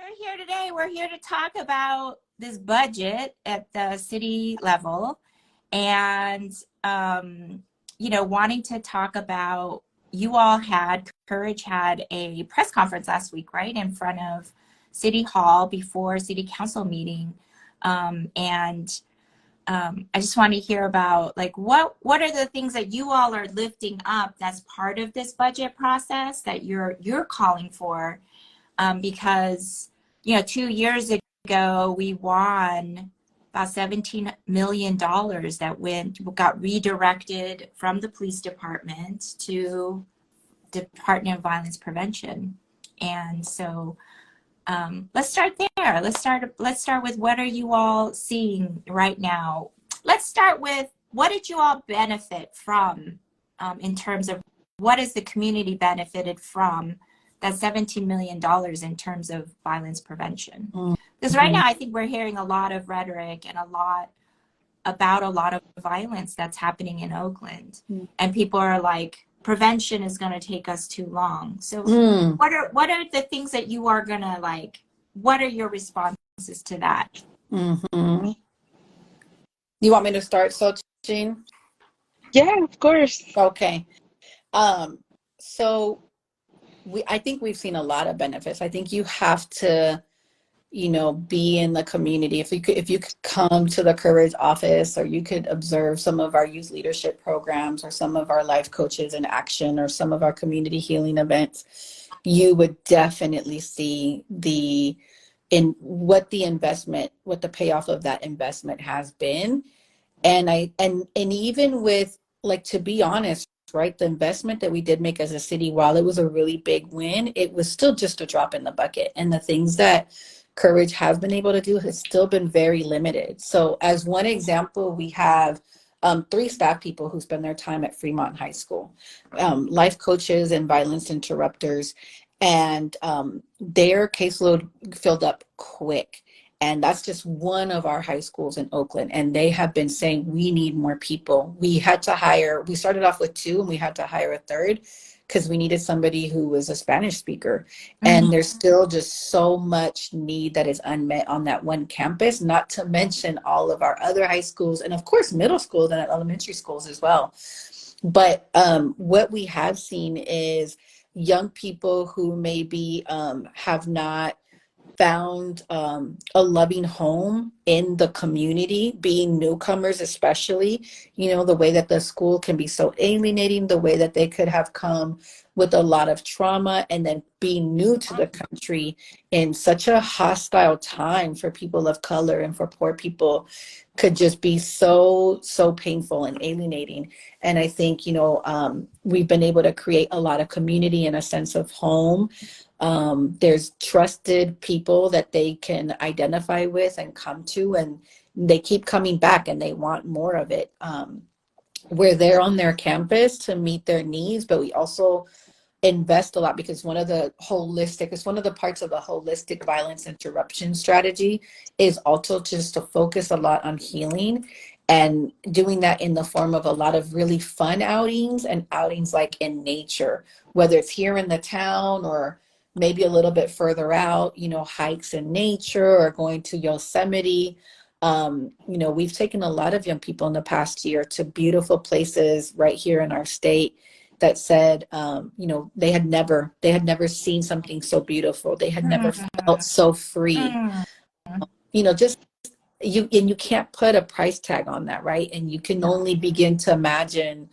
we're here today. We're here to talk about this budget at the city level and, wanting to talk about, Courage had a press conference last week, right, in front of City Hall before City Council meeting. I just want to hear about, like, what are the things that you all are lifting up that's part of this budget process that you're calling for? Because, 2 years ago, we won about $17 million that got redirected from the police department to Department of Violence Prevention. And so let's start there. Let's start with, what are you all seeing right now? Let's start with, what did you all benefit from in terms of what is the community benefited from that $17 million in terms of violence prevention? Because right now I think we're hearing a lot of rhetoric and a lot of violence that's happening in Oakland. And people are like, prevention is going to take us too long. So what are the things that you are going to, like, what are your responses to that? You want me to start, Xochtil? Yeah, of course. Okay. So I think we've seen a lot of benefits. I think you have to, be in the community. If you could come to the Courage office, or you could observe some of our youth leadership programs, or some of our life coaches in action, or some of our community healing events, you would definitely see what the payoff of that investment has been. And even with, like, to be honest, right, the investment that we did make as a city, while it was a really big win, it was still just a drop in the bucket. And the things that Courage has been able to do has still been very limited. So as one example, we have 3 staff people who spend their time at Fremont High School, life coaches and violence interrupters, and their caseload filled up quick. And that's just one of our high schools in Oakland. And they have been saying, we need more people. We started off with 2, and we had to hire a 3rd because we needed somebody who was a Spanish speaker. And there's still just so much need that is unmet on that one campus, not to mention all of our other high schools, and of course, middle schools and elementary schools as well. But what we have seen is young people who maybe have not found a loving home in the community, being newcomers especially, the way that the school can be so alienating, the way that they could have come with a lot of trauma, and then being new to the country in such a hostile time for people of color and for poor people could just be so painful and alienating. And I think, we've been able to create a lot of community and a sense of home. There's trusted people that they can identify with and come to, and they keep coming back and they want more of it. We're there on their campus to meet their needs, but we also invest a lot, because one of the parts of the holistic violence interruption strategy is also just to focus a lot on healing, and doing that in the form of a lot of really fun outings, and outings like in nature, whether it's here in the town or maybe a little bit further out, hikes in nature, or going to Yosemite. We've taken a lot of young people in the past year to beautiful places right here in our state that said, they had never seen something so beautiful. They had never felt so free. You can't put a price tag on that, right? And you can only begin to imagine,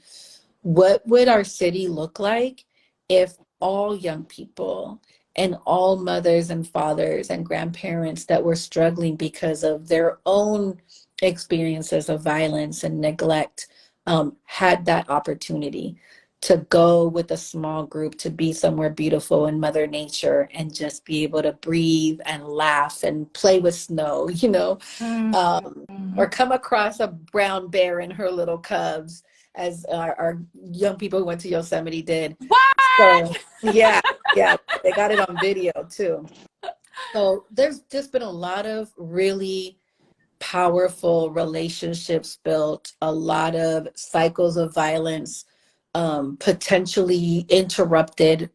what would our city look like if all young people and all mothers and fathers and grandparents that were struggling because of their own experiences of violence and neglect had that opportunity to go with a small group to be somewhere beautiful in Mother Nature and just be able to breathe and laugh and play with snow, or come across a brown bear and her little cubs, as our young people who went to Yosemite did. What? So, yeah, they got it on video too. So there's just been a lot of really powerful relationships built, a lot of cycles of violence potentially interrupted,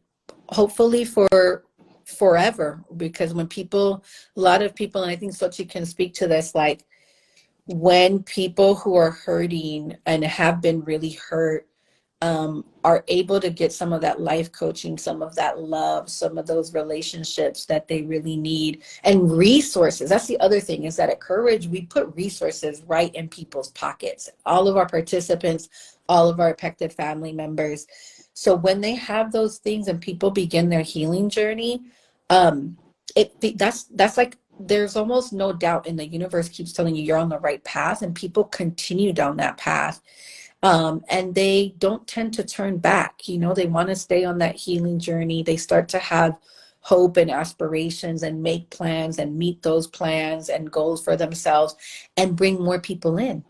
hopefully for forever, because when people, a lot of people, and I think Xochitl can speak to this, like when people who are hurting and have been really hurt are able to get some of that life coaching, some of that love, some of those relationships that they really need, and resources. That's the other thing, is that at Courage, we put resources right in people's pockets, all of our participants, all of our affected family members. So when they have those things and people begin their healing journey, that's like, there's almost no doubt, and the universe keeps telling you you're on the right path, and people continue down that path. And they don't tend to turn back. You know, they want to stay on that healing journey. They start to have hope and aspirations and make plans and meet those plans and goals for themselves and bring more people in.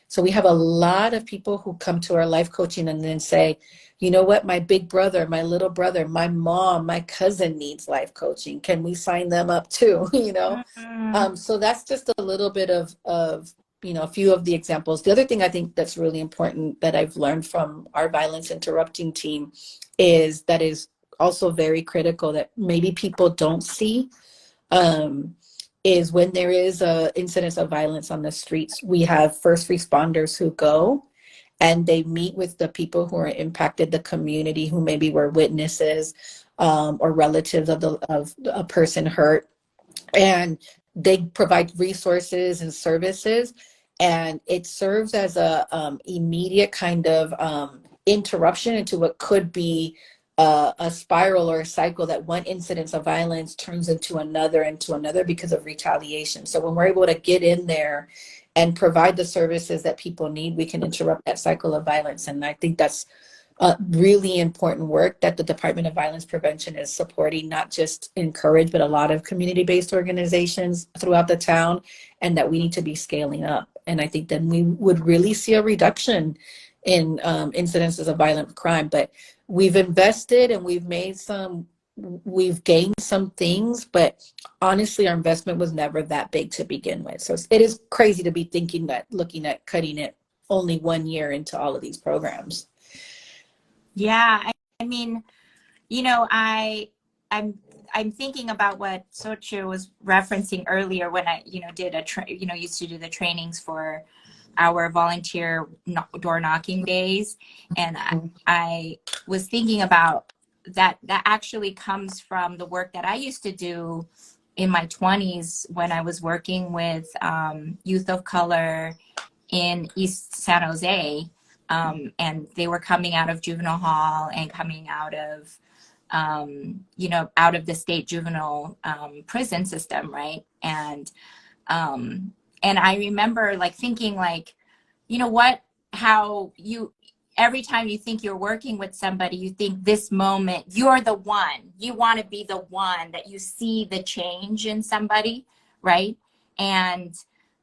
So we have a lot of people who come to our life coaching and then say, you know what, my big brother, my little brother, my mom, my cousin needs life coaching. Can we sign them up too? You know? So that's just a little bit of you know, a few of the examples. The other thing I think that's really important that I've learned from our violence interrupting team is that is also very critical that maybe people don't see, is when there is a incidence of violence on the streets, we have first responders who go and they meet with the people who are impacted, the community who maybe were witnesses or relatives of a person hurt, and they provide resources and services, and it serves as a immediate kind of interruption into what could be a spiral or a cycle, that one incidence of violence turns into another because of retaliation. So when we're able to get in there and provide the services that people need, we can interrupt that cycle of violence. And I think that's really important work that the Department of Violence Prevention is supporting, not just in Courage, but a lot of community-based organizations throughout the town, and that we need to be scaling up. And I think then we would really see a reduction in incidences of violent crime. But we've invested and we've gained some things, but honestly, our investment was never that big to begin with. So it is crazy to be thinking that, looking at cutting it only 1 year into all of these programs. Yeah, I mean, you know, I'm thinking about what Xochitl was referencing earlier when I, you know, used to do the trainings for our volunteer door knocking days, and I was thinking about that actually comes from the work that I used to do in my 20s when I was working with youth of color in East San Jose. And they were coming out of juvenile hall and coming out of, out of the state juvenile prison system, right? And I remember like thinking like, you know what, how you, every time you think you're working with somebody, you think this moment, you're the one, you want to be the one that you see the change in somebody, right? And,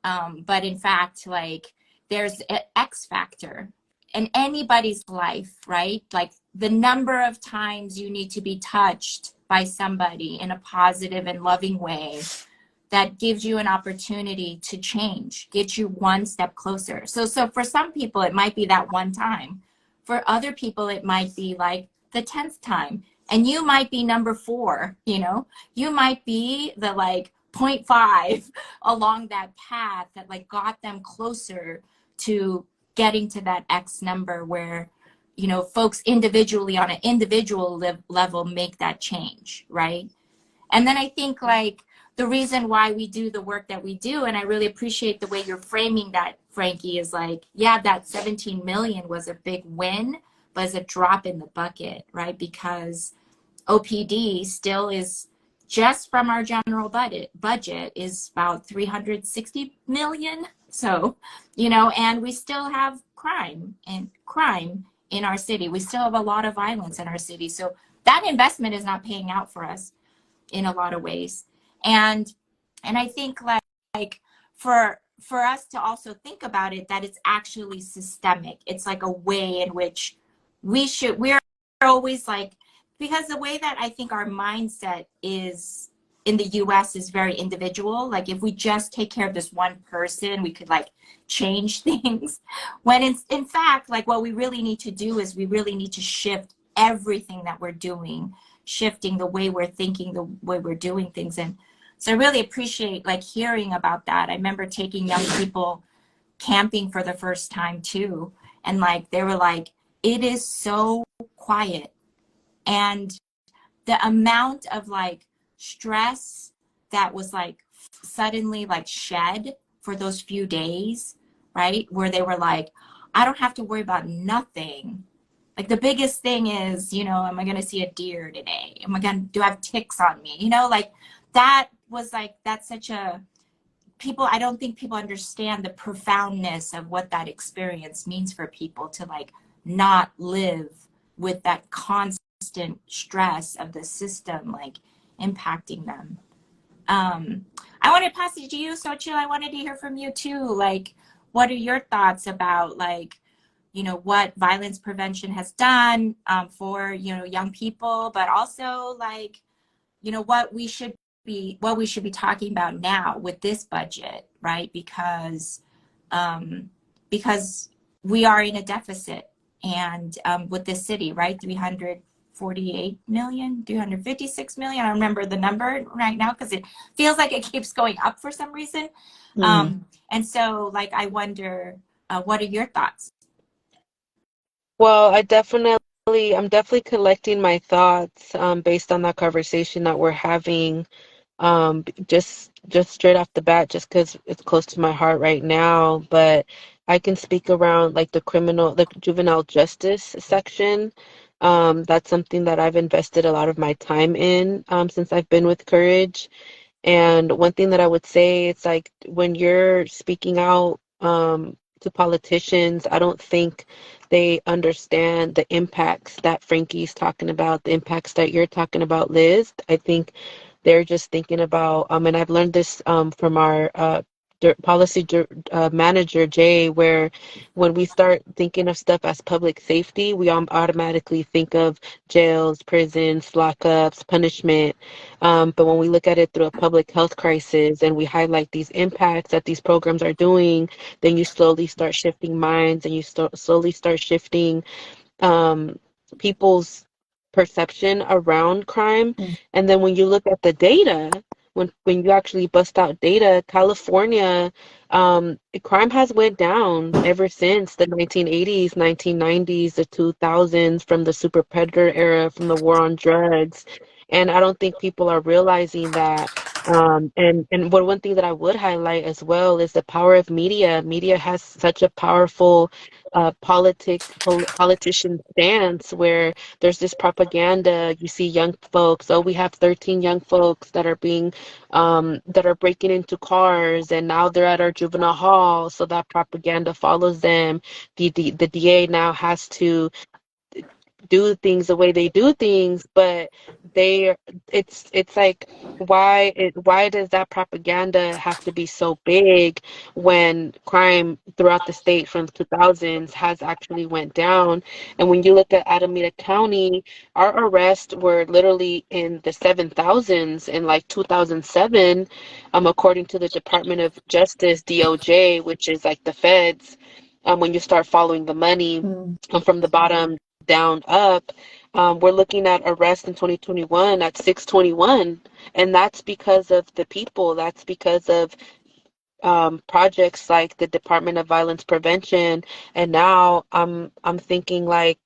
but in fact, like there's an X factor in anybody's life, right? Like the number of times you need to be touched by somebody in a positive and loving way that gives you an opportunity to change, get you one step closer. So for some people, it might be that one time. For other people, it might be like the 10th time. And you might be number 4, you know? You might be the like 0.5 along that path that like got them closer to getting to that X number where, you know, folks individually on an individual level make that change, right? And then I think like the reason why we do the work that we do, and I really appreciate the way you're framing that, Frankie, is like, yeah, that 17 million was a big win, but it's a drop in the bucket, right? Because OPD still is, just from our general budget is about 360 million. So, you know, and we still have crime in our city. We still have a lot of violence in our city. So that investment is not paying out for us in a lot of ways. And I think like for us to also think about it, that it's actually systemic. It's like a way in which we're always like, because the way that I think our mindset is in the US is very individual. Like if we just take care of this one person, we could like change things. When in fact, like what we really need to do is we really need to shift everything that we're doing, shifting the way we're thinking, the way we're doing things. And so I really appreciate like hearing about that. I remember taking young people camping for the first time too. And like, they were like, it is so quiet. And the amount of like stress that was like suddenly like shed for those few days, right? Where they were like, I don't have to worry about nothing. Like the biggest thing is, you know, am I going to see a deer today? Do I have ticks on me? You know, like that was like, that's such a, I don't think people understand the profoundness of what that experience means for people to like not live with that constant stress of the system, like impacting them. I want to pass it to you, Xochtil. I wanted to hear from you too. Like, what are your thoughts about like, you know, what violence prevention has done for, you know, young people, but also like, you know, what we should be talking about now with this budget, right? Because we are in a deficit, and with this city, right, 348 million, 356 million. I don't remember the number right now because it feels like it keeps going up for some reason. And so, like, I wonder, what are your thoughts? Well, I'm definitely collecting my thoughts based on that conversation that we're having. Just straight off the bat, just because it's close to my heart right now. But I can speak around like the juvenile justice section. That's something that I've invested a lot of my time in since I've been with Courage. And one thing that I would say, it's like when you're speaking out to politicians, I don't think they understand the impacts that Frankie's talking about, the impacts that you're talking about, Liz. I think they're just thinking about, and I've learned this from our manager, Jay, where when we start thinking of stuff as public safety, we automatically think of jails, prisons, lockups, punishment. But when we look at it through a public health crisis and we highlight these impacts that these programs are doing, then you slowly start shifting minds and you slowly start shifting people's perception around crime. And then when you look at the data, when you actually bust out data, California, crime has went down ever since the 1980s, 1990s, the 2000s, from the super predator era, from the war on drugs. And I don't think people are realizing that. One thing that I would highlight as well is the power of media. Media has such a powerful politician stance where there's this propaganda. You see young folks, oh, we have 13 young folks that are breaking into cars, and now they're at our juvenile hall, so that propaganda follows them. The DA now has to do things the way they do things, but it's like, why does that propaganda have to be so big when crime throughout the state from the 2000s has actually went down? And when you look at Alameda County, our arrests were literally in the 7,000s in like 2007, according to the Department of Justice, DOJ, which is like the feds. When you start following the money from the bottom down up, we're looking at arrests in 2021 at 621, and that's because of the people. That's because of projects like the Department of Violence Prevention. And now I'm thinking like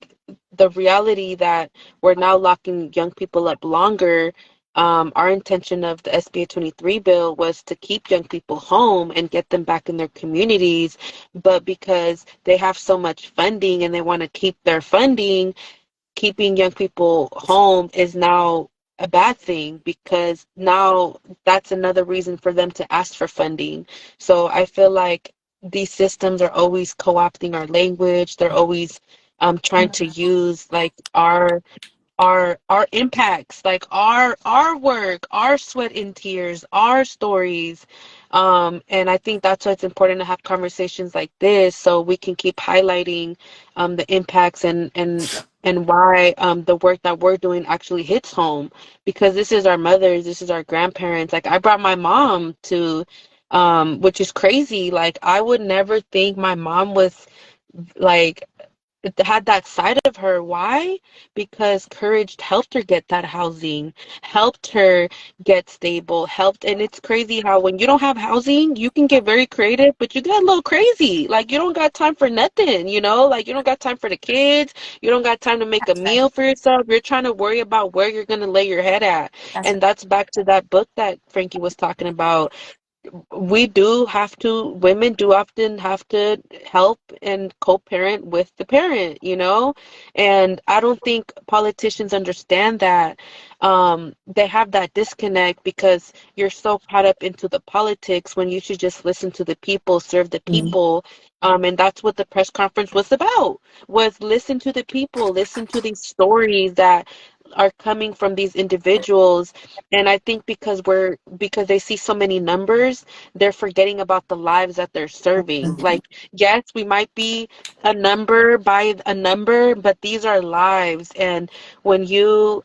the reality that we're now locking young people up longer. Our intention of the SB 23 bill was to keep young people home and get them back in their communities. But because they have so much funding and they want to keep their funding, keeping young people home is now a bad thing, because now that's another reason for them to ask for funding. So I feel like these systems are always co-opting our language. They're always trying to use like our impacts, like our work, our sweat and tears, our stories. And I think that's why it's important to have conversations like this, so we can keep highlighting the impacts and why the work that we're doing actually hits home, because this is our mothers, this is our grandparents. Like, I brought my mom to which is crazy. Like, I would never think my mom was like had that side of her. Why? Because courage helped her get that housing, helped her get stable, helped. And it's crazy how when you don't have housing, you can get very creative, but you get a little crazy. Like you don't got time for nothing, you know? Like you don't got time for the kids. You don't got time to make a That's right. meal for yourself. You're trying to worry about where you're going to lay your head at. That's And that's back to that book that Frankie was talking about. Women do often have to help and co-parent with the parent, you know? And I don't think politicians understand that. They have that disconnect because you're so caught up into the politics when you should just listen to the people, serve the people. And that's what the press conference was about, was listen to the people, listen to these stories that are coming from these individuals. And I think because they see so many numbers, they're forgetting about the lives that they're serving. Like, yes, we might be a number by a number, but these are lives. And when you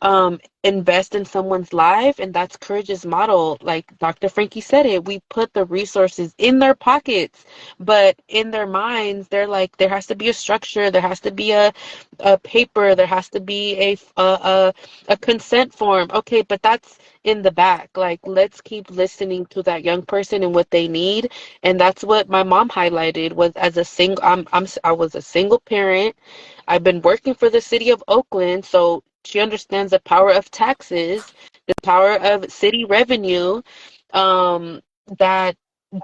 invest in someone's life, and that's Courage's model, like Dr. Frankie said it, we put the resources in their pockets, but in their minds, they're like, there has to be a structure, there has to be a paper, there has to be a consent form. Okay, but that's in the back. Like, let's keep listening to that young person and what they need. And that's what my mom highlighted, was as a single, I was a single parent. I've been working for the city of Oakland, so she understands the power of taxes, the power of city revenue, um, that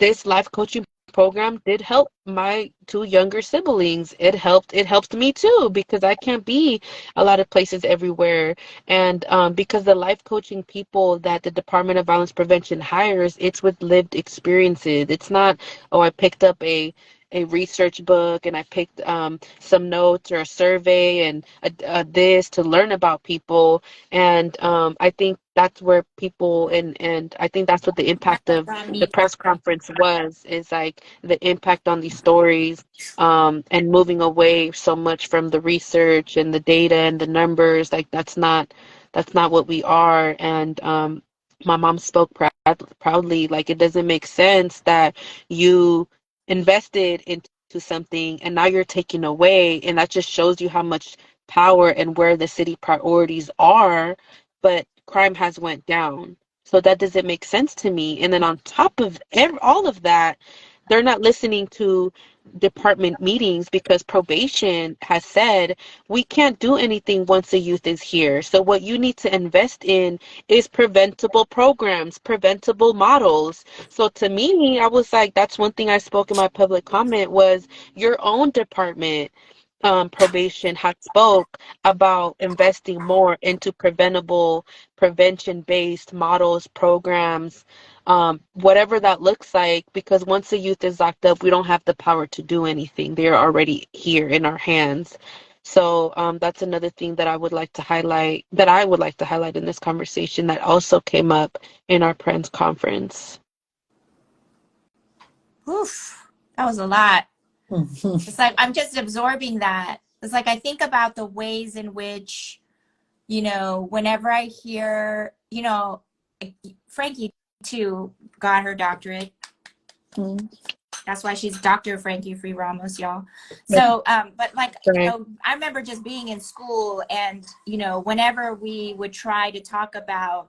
this life coaching program did help my two younger siblings. It helped me too, because I can't be a lot of places everywhere. And because the life coaching people that the Department of Violence Prevention hires, it's with lived experiences. It's not, oh, I picked up a research book and I picked some notes or a survey and this to learn about people. And I think that's where people, and I think that's what the impact of the right. press conference was, is like the impact on these stories, and moving away so much from the research and the data and the numbers. Like that's not what we are. And my mom spoke proudly, like it doesn't make sense that you invested into something and now you're taking away, and that just shows you how much power and where the city priorities are. But crime has went down, so that doesn't make sense to me. And then on top of all of that, they're not listening to department meetings, because probation has said we can't do anything once the youth is here. So what you need to invest in is preventable programs, preventable models. So to me, I was like, that's one thing I spoke in my public comment, was your own department, probation had spoke about investing more into prevention-based models, programs, whatever that looks like, because once the youth is locked up, we don't have the power to do anything. They're already here in our hands. So that's another thing that I would like to highlight, in this conversation, that also came up in our Friends conference. Oof, that was a lot. It's like I'm just absorbing that. It's like I think about the ways in which, whenever I hear, Frankie too got her doctorate. That's why she's Dr. Frankie Free Ramos, y'all. So, but like, Right. I remember just being in school and, whenever we would try to talk about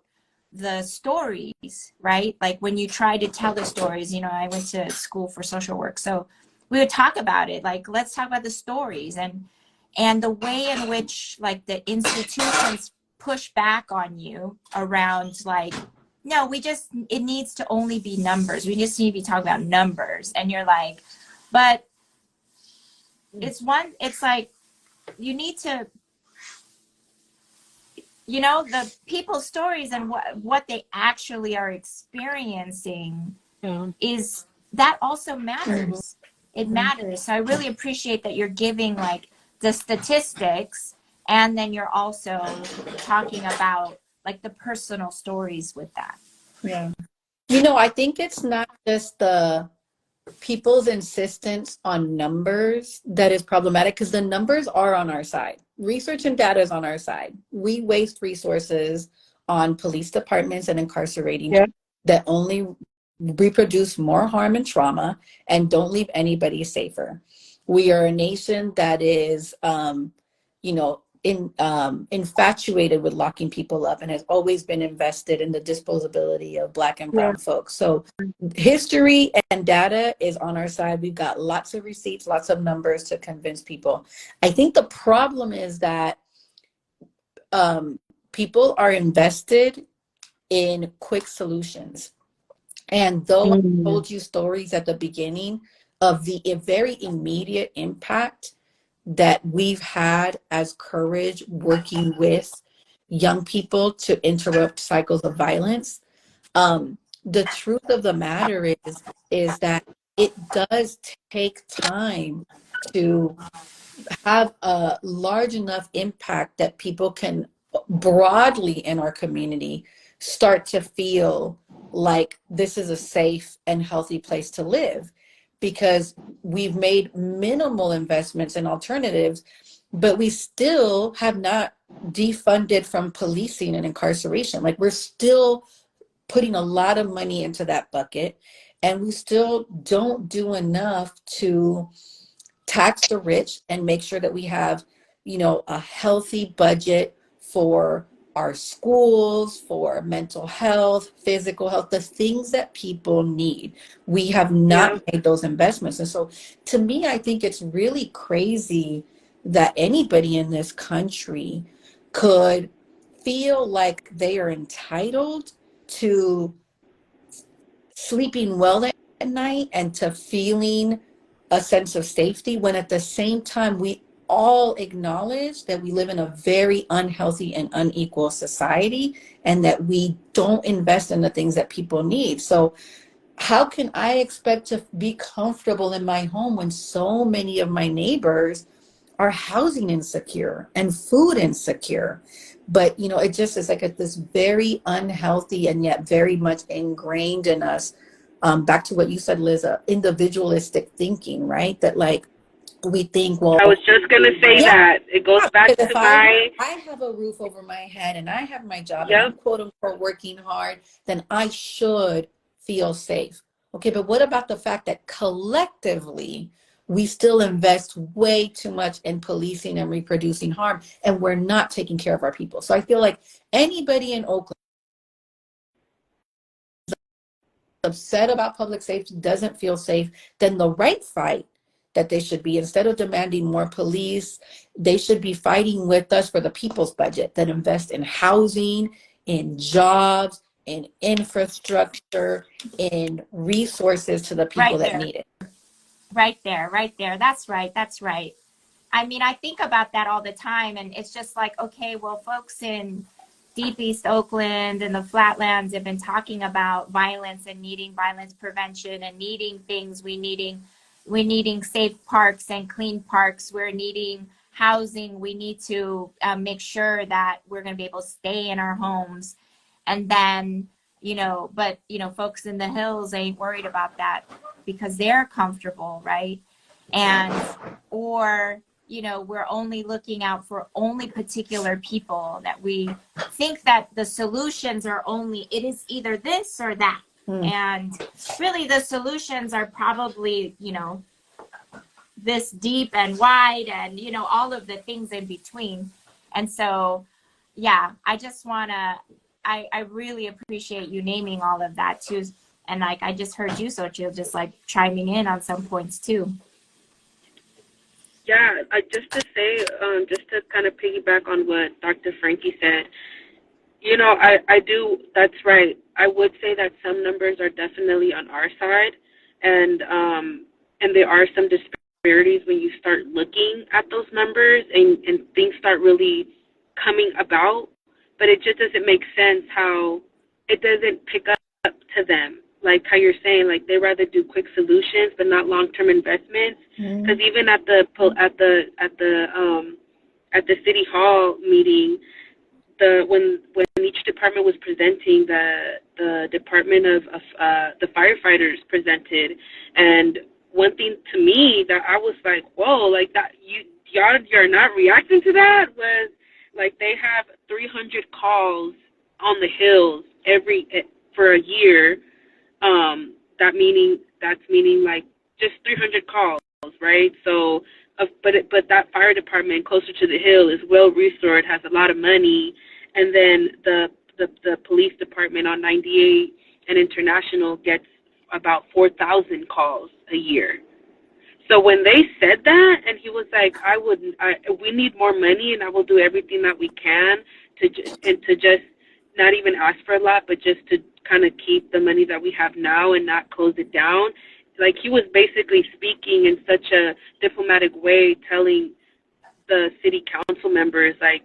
the stories, right? Like when you try to tell the stories, I went to school for social work. So we would talk about it. Like, let's talk about the stories and the way in which like the institutions push back on you around like, no, it needs to only be numbers. We just need to be talking about numbers. And you're like, but it's like, you need to, the people's stories and what they actually are experiencing is that also matters. It matters. So I really appreciate that you're giving like the statistics, and then you're also talking about like the personal stories with that. Yeah. I think it's not just the people's insistence on numbers that is problematic, because the numbers are on our side. Research and data is on our side. We waste resources on police departments and incarcerating that only reproduce more harm and trauma and don't leave anybody safer. We are a nation that is, infatuated with locking people up and has always been invested in the disposability of Black and Yeah. brown folks. So history and data is on our side. We've got lots of receipts, lots of numbers to convince people. I think the problem is that people are invested in quick solutions. And though I told you stories at the beginning of the very immediate impact that we've had as Courage working with young people to interrupt cycles of violence, the truth of the matter is that it does take time to have a large enough impact that people can broadly in our community start to feel like this is a safe and healthy place to live, because we've made minimal investments in alternatives, but we still have not defunded from policing and incarceration. Like, we're still putting a lot of money into that bucket, and we still don't do enough to tax the rich and make sure that we have, a healthy budget for our schools, for mental health, physical health, the things that people need. We have not made those investments. And so to me, I think it's really crazy that anybody in this country could feel like they are entitled to sleeping well at night and to feeling a sense of safety, when at the same time we all acknowledge that we live in a very unhealthy and unequal society, and that we don't invest in the things that people need. So how can I expect to be comfortable in my home when so many of my neighbors are housing insecure and food insecure? But it just is like this very unhealthy and yet very much ingrained in us, back to what you said, Liz, individualistic thinking, right? That like we think, well, I was just gonna say that it goes back to I have a roof over my head and I have my job and I'm quote unquote working hard, then I should feel safe. Okay, but what about the fact that collectively we still invest way too much in policing and reproducing harm, and we're not taking care of our people? So I feel like anybody in Oakland upset about public safety, doesn't feel safe, then the right fight that they should be, instead of demanding more police, they should be fighting with us for the people's budget that invest in housing, in jobs, in infrastructure, in resources to the people that need it. Right there. That's right. I mean, I think about that all the time, and it's just like, okay, well, folks in Deep East Oakland and the Flatlands have been talking about violence and needing violence prevention and needing things. We're needing safe parks and clean parks. We're needing housing. We need to make sure that we're going to be able to stay in our homes. And then, folks in the hills ain't worried about that because they're comfortable, right? Or we're only looking out for only particular people, that we think that the solutions are it is either this or that. And really the solutions are probably, this deep and wide and, all of the things in between. And so, yeah, I just I really appreciate you naming all of that too. And like, I just heard you, Xochtil, just like chiming in on some points too. Yeah, just to say, just to kind of piggyback on what Dr. Frankie said, I do, that's right. I would say that some numbers are definitely on our side, and there are some disparities when you start looking at those numbers and things start really coming about, but it just doesn't make sense how it doesn't pick up to them. Like how you're saying, like they rather do quick solutions but not long-term investments. Because even at the city hall meeting, when each department was presenting, the department of the firefighters presented, and one thing to me that I was like, whoa, like that you're not reacting to that, was like they have 300 calls on the hills for a year. That's meaning like just 300 calls. right? So, but that fire department closer to the hill is well restored, has a lot of money, and then the police department on 98 and International gets about 4,000 calls a year. So when they said that, and he was like, we need more money, and I will do everything that we can to just not even ask for a lot, but just to kind of keep the money that we have now and not close it down. Like, he was basically speaking in such a diplomatic way, telling the city council members, like,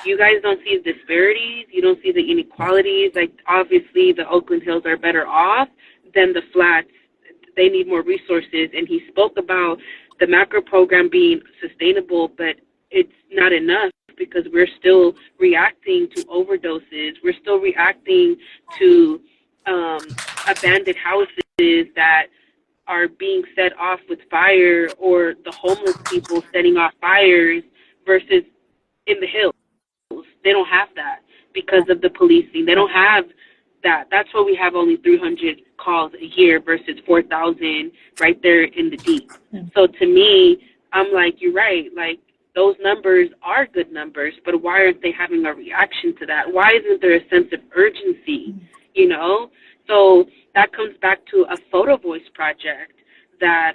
you guys don't see the disparities, you don't see the inequalities. Like, obviously the Oakland Hills are better off than the flats. They need more resources. And he spoke about the macro program being sustainable, but it's not enough because we're still reacting to overdoses. We're still reacting to abandoned houses that are being set off with fire, or the homeless people setting off fires, versus in the hills. They don't have that because of the policing. They don't have that. That's why we have only 300 calls a year versus 4,000 right there in the deep. So to me, I'm like, you're right. Like, those numbers are good numbers, but why aren't they having a reaction to that? Why isn't there a sense of urgency, you know? So that comes back to a photo voice project that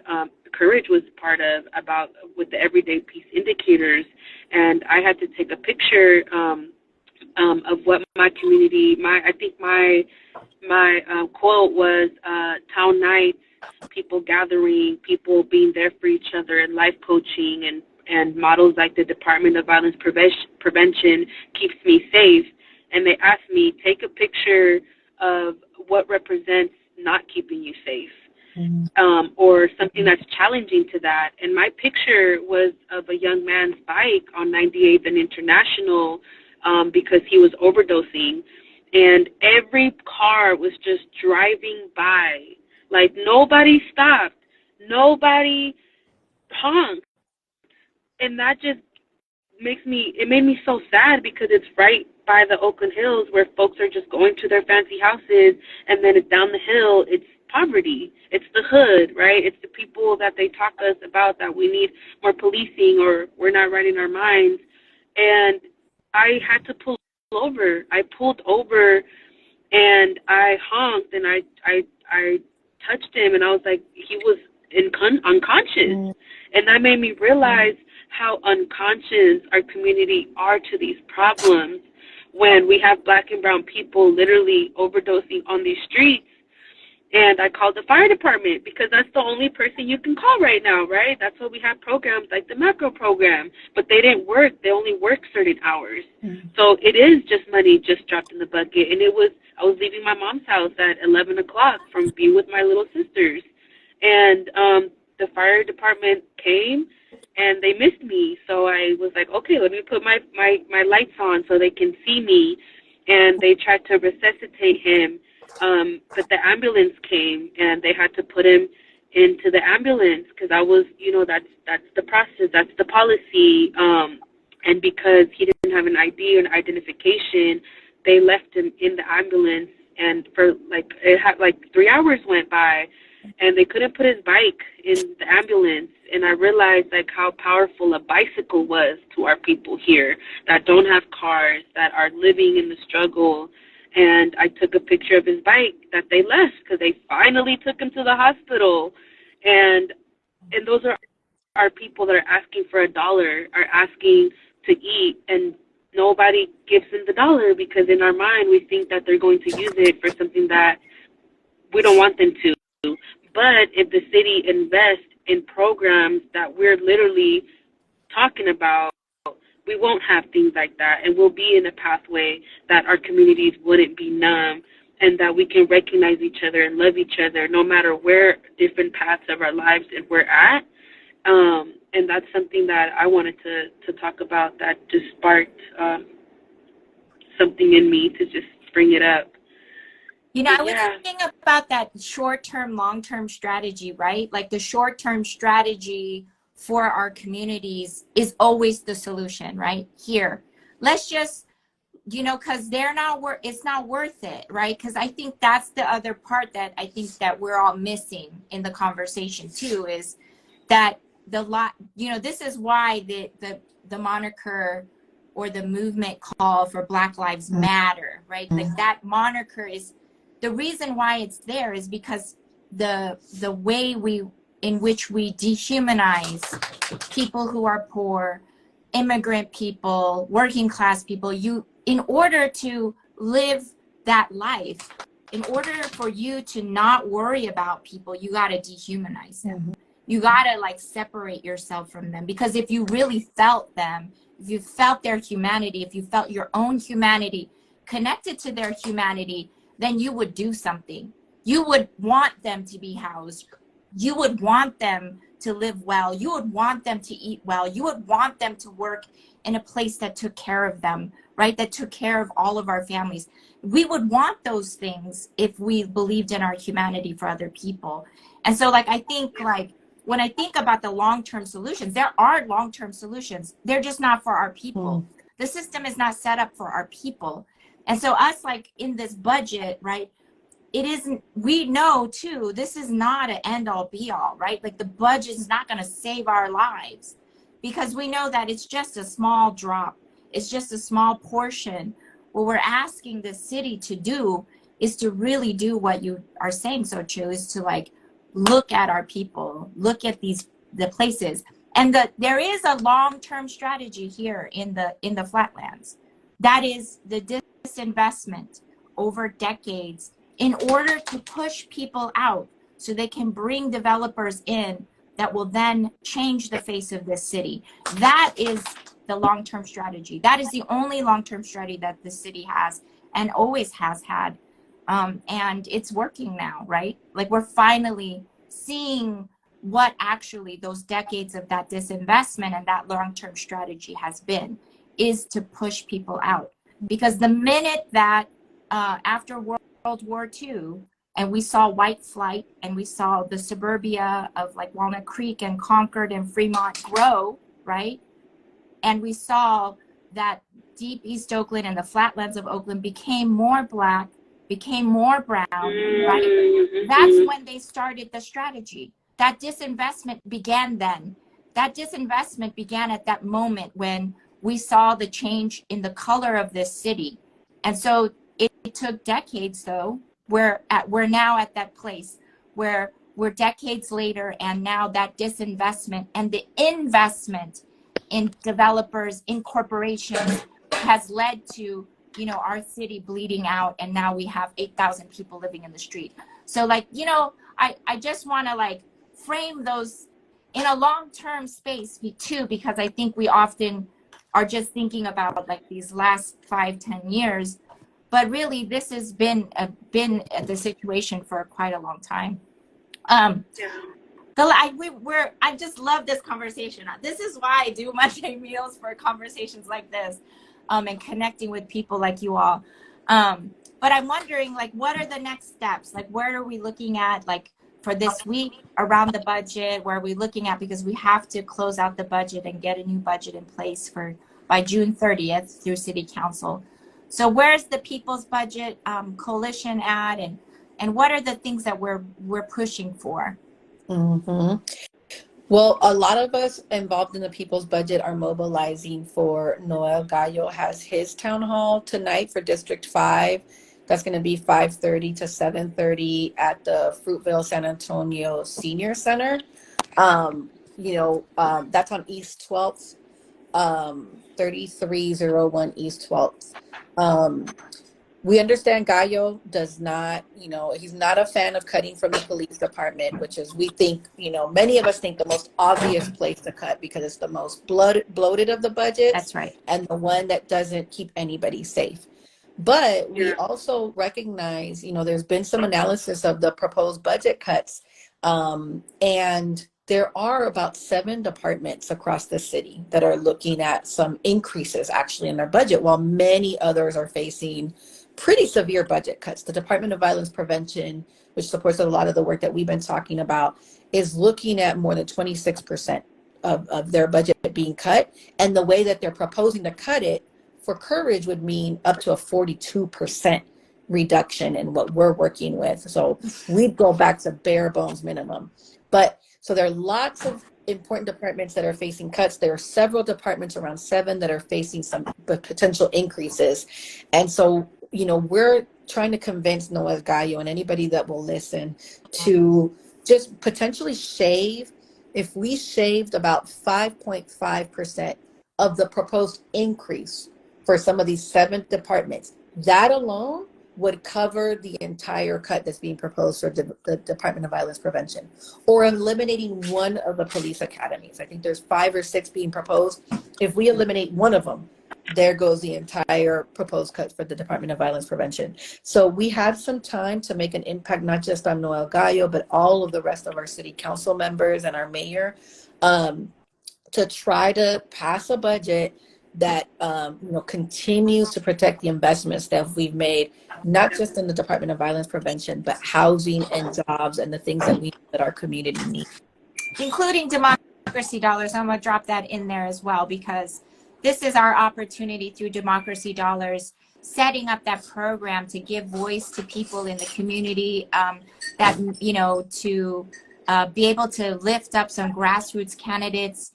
Courage was part of, about with the Everyday Peace Indicators. And I had to take a picture of what my community, I think my quote was, town nights, people gathering, people being there for each other, and life coaching, and models like the Department of Violence Prevention keeps me safe. And they asked me, take a picture of what represents not keeping you safe, or something that's challenging to that. And my picture was of a young man's bike on 98th and International, because he was overdosing. And every car was just driving by. Like, nobody stopped. Nobody honked. And that just made me so sad, because it's right by the Oakland Hills, where folks are just going to their fancy houses, and then it's down the hill, it's poverty. It's the hood, right? It's the people that they talk to us about, that we need more policing, or we're not right in our minds. And I had to pull over. I pulled over, and I honked, and I touched him, and I was like, he was unconscious. And that made me realize how unconscious our community are to these problems, when we have Black and brown people literally overdosing on these streets. And I called the fire department, because that's the only person you can call right now, right? That's why we have programs like the macro program. But they didn't work. They only work certain hours. So it is just money just dropped in the bucket. And I was leaving my mom's house at 11 o'clock from being with my little sisters. And the fire department came, and they missed me. So I was like, okay, let me put my lights on so they can see me. And they tried to resuscitate him. But the ambulance came, and they had to put him into the ambulance, because I was, that's the process, that's the policy. And because he didn't have an ID or an identification, they left him in the ambulance. And for it had 3 hours went by, and they couldn't put his bike in the ambulance. And I realized how powerful a bicycle was to our people here that don't have cars, that are living in the struggle. And I took a picture of his bike that they left, because they finally took him to the hospital. And those are our people that are asking for $1, are asking to eat, and nobody gives them the $1, because in our mind we think that they're going to use it for something that we don't want them to. But if the city invests in programs that we're literally talking about, we won't have things like that, and we'll be in a pathway that our communities wouldn't be numb, and that we can recognize each other and love each other no matter where different paths of our lives and we're at. And that's something that I wanted to talk about, that just sparked something in me to just bring it up. I was thinking about that short-term, long-term strategy, right? Like, the short-term strategy for our communities is always the solution, right? Here, let's just, because it's not worth it, right? Because I think that's the other part that I think that we're all missing in the conversation too, is that this is why the moniker or the movement call for Black Lives Matter, right? Like that moniker is the reason why it's there is because the way in which we dehumanize people who are poor, immigrant people, working class people, in order to live that life, in order for you to not worry about people, you got to dehumanize them. You got to like separate yourself from them, because if you really felt them, if you felt their humanity, if you felt your own humanity connected to their humanity, then you would do something. You would want them to be housed. You would want them to live well. You would want them to eat well. You would want them to work in a place that took care of them, right? That took care of all of our families. We would want those things if we believed in our humanity for other people. And so like, I think like, when I think about the long-term solutions, there are long-term solutions. They're just not for our people. The system is not set up for our people. And so us like in this budget, right, it isn't, we know too, this is not an end all be all, right? Like the budget is not gonna save our lives, because we know that it's just a small drop. It's just a small portion. What we're asking the city to do is to really do what you are saying, Xochtil, is to like, look at our people, look at the places. And there is a long-term strategy here in the flatlands. That is the disinvestment over decades in order to push people out so they can bring developers in that will then change the face of this city. That is the long-term strategy. That is the only long-term strategy that the city has and always has had. And it's working now, right? Like we're finally seeing what actually those decades of that disinvestment and that long-term strategy has been, is to push people out. Because the minute that after World War II, and we saw white flight and we saw the suburbia of like Walnut Creek and Concord and Fremont grow, right? And we saw that deep East Oakland and the flatlands of Oakland became more Black, became more brown, right? That's when they started the strategy. That disinvestment began then. That disinvestment began at that moment when we saw the change in the color of this city. And so it took decades though. We're now at that place where we're decades later, and now that disinvestment and the investment in developers, in corporations has led to, you know, our city bleeding out, and now we have 8,000 people living in the street. So like, you know, I just want to like frame those in a long-term space too, because I think we often are just thinking about like these last 5-10 years, but really this has been the situation for quite a long time. I just love this conversation. This is why I do Monday Meals, for conversations like this, and connecting with people like you all. But I'm wondering, like, what are the next steps? Like, where are we looking at, like, for this week around the budget? Where are we looking at? Because we have to close out the budget and get a new budget in place by June 30th through City Council. So where's the People's Budget Coalition at, and what are the things that we're pushing for? Well, a lot of us involved in the People's Budget are mobilizing for Noel Gallo has his town hall tonight for District 5. That's going to be 5:30 to 7:30 at the Fruitvale San Antonio Senior Center. That's on East 12th, 3301 East 12th. We understand Gallo does not, he's not a fan of cutting from the police department, which is, we think, many of us think the most obvious place to cut, because it's the most bloated of the budget. That's right. And the one that doesn't keep anybody safe. But we also recognize, there's been some analysis of the proposed budget cuts. And there are about 7 departments across the city that are looking at some increases actually in their budget, while many others are facing pretty severe budget cuts. The Department of Violence Prevention, which supports a lot of the work that we've been talking about, is looking at more than 26% of their budget being cut. And the way that they're proposing to cut it for Courage would mean up to a 42% reduction in what we're working with. So we'd go back to bare bones minimum. But so there are lots of important departments that are facing cuts. There are several departments, around 7, that are facing some potential increases. And so, we're trying to convince Noel Gallo and anybody that will listen to just potentially shave. If we shaved about 5.5% of the proposed increase for some of these 7 departments, that alone would cover the entire cut that's being proposed for the Department of Violence Prevention, or eliminating one of the police academies. I think there's 5 or 6 being proposed. If we eliminate one of them, there goes the entire proposed cut for the Department of Violence Prevention. So we have some time to make an impact, not just on Noel Gallo, but all of the rest of our city council members and our mayor, to try to pass a budget that continues to protect the investments that we've made, not just in the Department of Violence Prevention, but housing and jobs and the things that our community needs. Including democracy dollars. I'm going to drop that in there as well, because this is our opportunity through democracy dollars, setting up that program to give voice to people in the community, that, to be able to lift up some grassroots candidates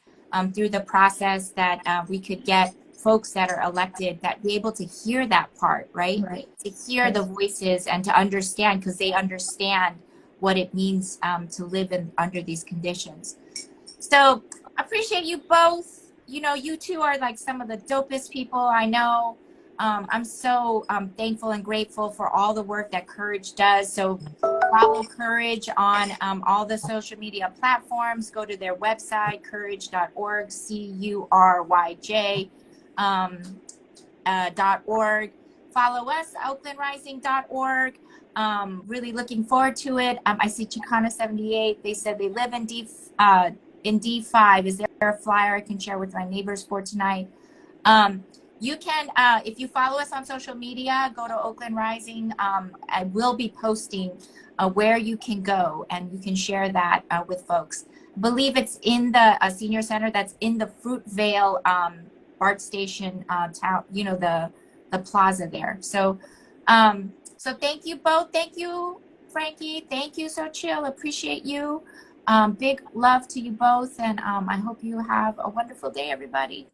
through the process, that we could get folks that are elected that be able to hear that part, right? To hear the voices and to understand, because they understand what it means to live under these conditions. So I appreciate you both. You two are like some of the dopest people I know. I'm so thankful and grateful for all the work that Courage does. So follow Courage on all the social media platforms. Go to their website, courage.org, CURYJ .org. Follow us, oaklandrising.org. Really looking forward to it. I see Chicana78. They said they live in D5. Is there a flyer I can share with my neighbors for tonight? You can, if you follow us on social media, go to Oakland Rising. I will be posting where you can go, and you can share that with folks. I believe it's in the senior center that's in the Fruitvale BART station town, the plaza there. So, so thank you both. Thank you, Frankie. Thank you, Xochtil. Appreciate you. Big love to you both, and I hope you have a wonderful day, everybody.